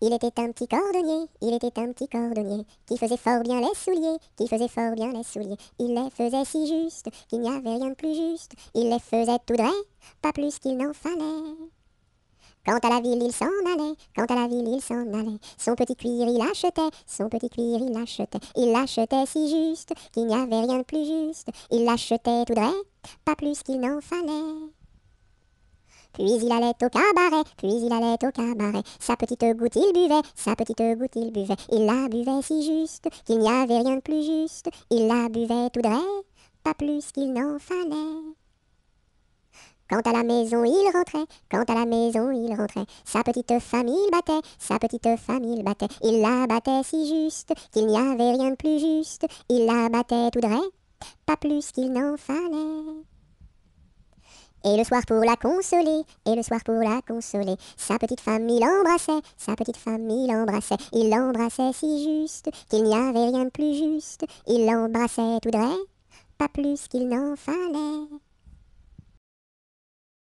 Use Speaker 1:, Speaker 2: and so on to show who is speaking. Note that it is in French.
Speaker 1: Il était un petit cordonnier, il était un petit cordonnier, qui faisait fort bien les souliers, qui faisait fort bien les souliers. Il les faisait si justes, qu'il n'y avait rien de plus juste. Il les faisait tout droit, pas plus qu'il n'en fallait. Quant à la ville, il s'en allait, quant à la ville, il s'en allait. Son petit cuir, il achetait, son petit cuir, il achetait. Il l'achetait si juste, qu'il n'y avait rien de plus juste. Il l'achetait tout droit, pas plus qu'il n'en fallait. Puis il allait au cabaret, puis il allait au cabaret. Sa petite goutte il buvait, sa petite goutte il buvait. Il la buvait si juste qu'il n'y avait rien de plus juste. Il la buvait tout droit, pas plus qu'il n'en fallait. Quant à la maison il rentrait, quant à la maison il rentrait. Sa petite femme il battait, sa petite femme il battait. Il la battait si juste qu'il n'y avait rien de plus juste. Il la battait tout droit, pas plus qu'il n'en fallait. Et le soir pour la consoler, et le soir pour la consoler, sa petite femme il embrassait, sa petite femme il l'embrassait si juste qu'il n'y avait rien de plus juste, il l'embrassait tout droit, pas plus qu'il n'en fallait.